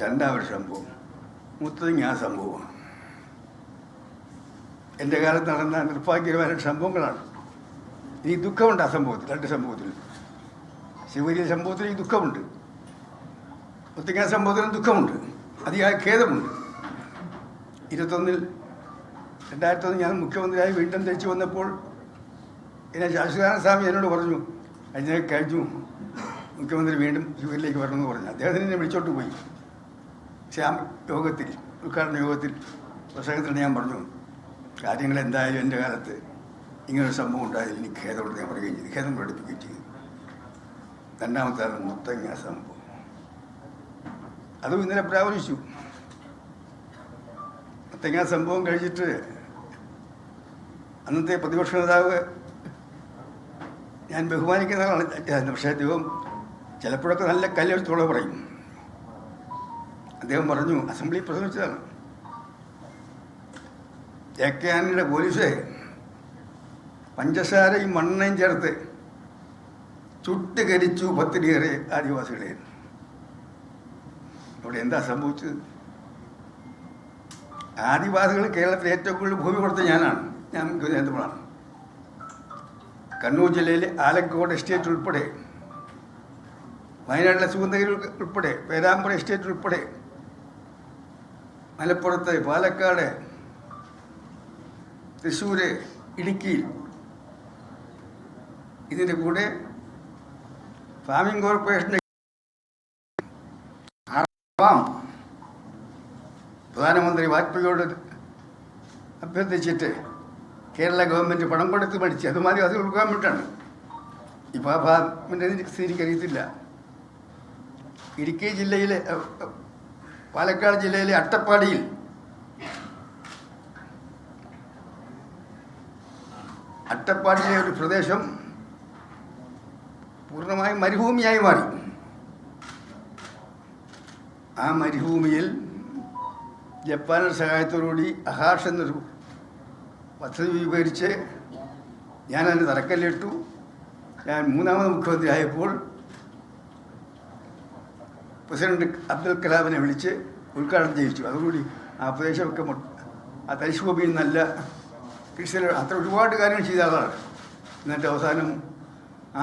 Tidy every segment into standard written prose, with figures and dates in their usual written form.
രണ്ടാമൊരു സംഭവം മുത്തങ്ങ സംഭവമാണ്. എൻ്റെ കാലത്ത് നടന്ന നിർഭാഗ്യകരമായ സംഭവങ്ങളാണ്. എനിക്ക് ദുഃഖമുണ്ട് ആ സംഭവത്തിൽ, രണ്ട് സംഭവത്തിൽ. ശിവഗിരി സംഭവത്തിൽ ഈ ദുഃഖമുണ്ട്, മുത്തങ്ങ സംഭവത്തിലും ദുഃഖമുണ്ട്, അതിയായ ഖേദമുണ്ട്. 2001 ഞാൻ മുഖ്യമന്ത്രിയായി വീണ്ടും തിരിച്ചു വന്നപ്പോൾ എന്നെ ശാശ്വതാനന്ദ സ്വാമി എന്നോട് പറഞ്ഞു, കഴിഞ്ഞു മുഖ്യമന്ത്രി വീണ്ടും ശിവഗിരിയിലേക്ക് വരണമെന്ന് പറഞ്ഞു. അദ്ദേഹത്തിന് എന്നെ വിളിച്ചോട്ട് പോയി. യോഗത്തിൽ, ഉദ്ഘാടന യോഗത്തിൽ പ്രസംഗത്തിൽ ഞാൻ പറഞ്ഞു, കാര്യങ്ങൾ എന്തായാലും എൻ്റെ കാലത്ത് ഇങ്ങനൊരു സംഭവം ഉണ്ടായാലും എനിക്ക് ഖേദമുണ്ട് ഞാൻ പറയുകയും ചെയ്തു, ഖേദം പ്രകടിപ്പിക്കുകയും ചെയ്തു. രണ്ടാമത്താണ് മുത്തങ്ങ സംഭവം. അതും ഇന്നലെ പ്രാവർത്തിച്ചു. മുത്തങ്ങ സംഭവം കഴിച്ചിട്ട് അന്നത്തെ പ്രതിപക്ഷ നേതാവ് ഞാൻ ബഹുമാനിക്കുന്ന ആളാണ്, പക്ഷേ അദ്ദേഹം ചിലപ്പോഴൊക്കെ നല്ല കല്ലെടുത്തോളം പറയും. അദ്ദേഹം പറഞ്ഞു, അസംബ്ലി പ്രസംഗിച്ചതാണ്, JK ആന്റണിയുടെ പോലീസ് പഞ്ചസാരയും മണ്ണയും ചേർത്ത് ചുട്ടുകരിച്ചു 10 ആദിവാസികളെ. അവിടെ എന്താ സംഭവിച്ചത്? ആദിവാസികൾ കേരളത്തിൽ ഏറ്റവും കൂടുതൽ ഭൂമി കൊടുത്ത ഞാൻ നേതൃത്വമാണ്. കണ്ണൂർ ജില്ലയിലെ ആലക്കോട് എസ്റ്റേറ്റ് ഉൾപ്പെടെ, വയനാട്ടിലെ സുഗന്ധഗിരി ഉൾപ്പെടെ, പേരാമ്പ്ര എസ്റ്റേറ്റ് ഉൾപ്പെടെ, മലപ്പുറത്ത്, പാലക്കാട്, തൃശ്ശൂർ, ഇടുക്കി, ഇതിൻ്റെ കൂടെ ഫാമിംഗ് കോർപ്പറേഷൻ്റെ പ്രധാനമന്ത്രി വാജ്പേയിയോട് അഭ്യർത്ഥിച്ചിട്ട് കേരള ഗവൺമെൻറ് പണം കൊടുത്ത് മേടിച്ച് അതുമാതിരി അത് കൊടുക്കാൻ വേണ്ടിയിട്ടാണ്. ഇപ്പോൾ ആ ഫാമിൻ്റെ എനിക്കറിയത്തില്ല. ഇടുക്കി ജില്ലയിലെ, പാലക്കാട് ജില്ലയിലെ അട്ടപ്പാടിയിൽ ഒരു പ്രദേശം പൂർണ്ണമായും മരുഭൂമിയായി മാറി. ആ മരുഭൂമിയിൽ ജപ്പാന്റെ സഹായത്തോടുകൂടി അഹാഷ് എന്നൊരു പദ്ധതി വിവരിച്ച് ഞാനതിന് തറക്കല്ലിട്ടു. ഞാൻ 3ാമത് മുഖ്യമന്ത്രി ആയപ്പോൾ പ്രസിഡന്റ് അബ്ദുൽ കലാമിനെ വിളിച്ച് ഉദ്ഘാടനം ചെയ്യിച്ചു. അതോടുകൂടി ആ പ്രദേശമൊക്കെ ആ തരിശുഭൂമിയിൽ നല്ല കൃഷി, അത്ര ഒരുപാട് കാര്യങ്ങൾ ചെയ്ത ആളാണ്. എന്നിട്ട് അവസാനം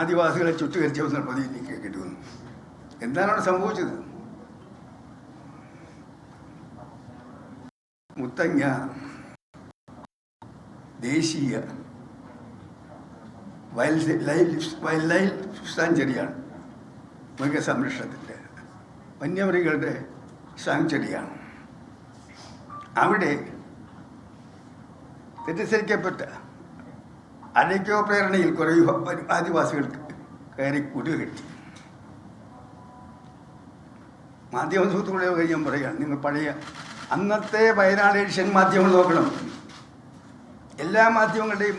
ആദിവാസികളെ ചുറ്റുകരിച്ച പ്രതിനിധിക്ക് കിട്ടുന്നു. എന്താണ് അവിടെ സംഭവിച്ചത്? മുത്തങ്ങ ദേശീയ വൈൽഡ് ലൈഫ് സാങ്ച്വറിയാണ്, മൃഗസംരക്ഷണത്തിൻ്റെ വന്യമൃഗങ്ങളുടെ സാങ്ച്വറിയാണ്. അവിടെ തെറ്റിദ്ധരിക്കപ്പെട്ട അടയ്ക്കോ പ്രേരണയിൽ കുറേ ആദിവാസികൾക്ക് കയറി കുടികെട്ടി. മാധ്യമ സുഹൃത്തുക്കളെ ഞാൻ പറയുകയാണ്, നിങ്ങൾ പഴയ അന്നത്തെ വയനാട് എഡിഷൻ മാധ്യമങ്ങൾ നോക്കണം. എല്ലാ മാധ്യമങ്ങളുടെയും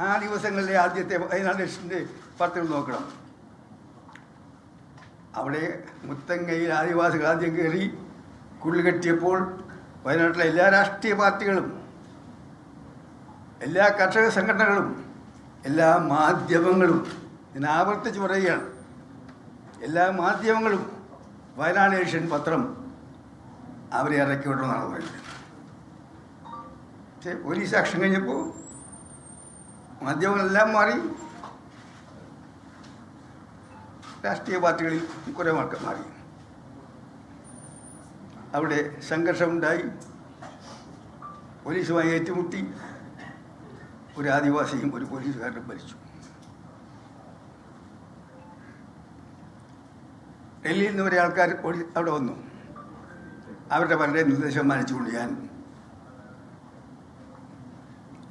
ആ ദിവസങ്ങളിലെ ആദ്യത്തെ വയനാട് എഡിഷൻ്റെ വാർത്തകൾ നോക്കണം. അവിടെ മുത്തങ്ങയിൽ ആദിവാസികൾ ആദ്യം കയറി കുള്ളികെട്ടിയപ്പോൾ വയനാട്ടിലെ എല്ലാ രാഷ്ട്രീയ പാർട്ടികളും, എല്ലാ കർഷക സംഘടനകളും, എല്ലാ മാധ്യമങ്ങളും, ഞാൻ ആവർത്തിച്ച് പറയുകയാണ്, എല്ലാ മാധ്യമങ്ങളും വയനാട് എഡിഷൻ പത്രം അവരെ ഇറക്കി വിടണമെന്നാണ് പറയുന്നത്. പക്ഷേ പോലീസ് ആക്ഷൻ കഴിഞ്ഞപ്പോൾ മാധ്യമങ്ങളെല്ലാം മാറി, രാഷ്ട്രീയ പാർട്ടികളിൽ കുറേ മാർക്ക് മാറി. അവിടെ സംഘർഷമുണ്ടായി, പോലീസുമായി ഏറ്റുമുട്ടി, ഒരു ആദിവാസിയും ഒരു പോലീസുകാരനും മരിച്ചു. ഡൽഹിയിൽ നിന്ന് വരെ ആൾക്കാർ അവിടെ വന്നു. അവരുടെ പലരുടെ നിർദ്ദേശം മാനിച്ചുകൊണ്ട് ഞാൻ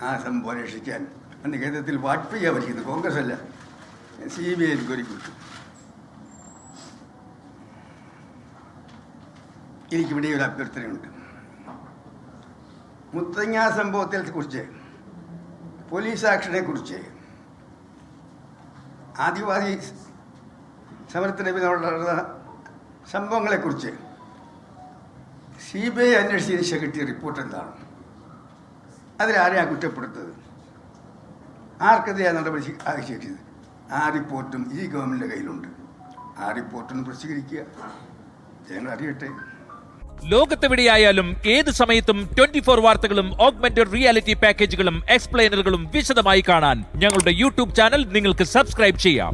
ആ സംഭവം രക്ഷിക്കാൻ അന്ന് കേന്ദ്രത്തിൽ വാജ്പേയിയാണ് ഭരിക്കുന്നത്, കോൺഗ്രസ് അല്ല, CBI എൻക്വയറി കൊടുത്തു. എനിക്കിവിടെ ഒരു അഭ്യർത്ഥനയുണ്ട്. മുത്തങ്ങ സംഭവത്തെ കുറിച്ച്, പോലീസ് ആക്ഷനെ കുറിച്ച്, ആദിവാസി സമരത്തിന് പിന്നിലുള്ള സംഭവങ്ങളെക്കുറിച്ച് CBI അന്വേഷിച്ചതിന് കിട്ടിയ റിപ്പോർട്ട് എന്താണ്? അതിലാരെയാണ് കുറ്റപ്പെടുത്തത്? ആർക്കെതിരെയാണ് നടപടി ആവശ്യപ്പെട്ടത്? ആ റിപ്പോർട്ടും ഈ ഗവൺമെൻറ്റിൻ്റെ കയ്യിലുണ്ട്. ആ റിപ്പോർട്ടൊന്ന് പ്രസിദ്ധീകരിക്കുക. ജനങ്ങൾ അറിയട്ടെ. ലോകത്തെവിടെയായാലും ഏത് സമയത്തും 24 വാർത്തകളും ഓഗ്മെന്റഡ് റിയാലിറ്റി പാക്കേജുകളും എക്സ്പ്ലെയിനറുകളും വിശദമായി കാണാൻ ഞങ്ങളുടെ യൂട്യൂബ് ചാനൽ നിങ്ങൾക്ക് സബ്സ്ക്രൈബ് ചെയ്യാം.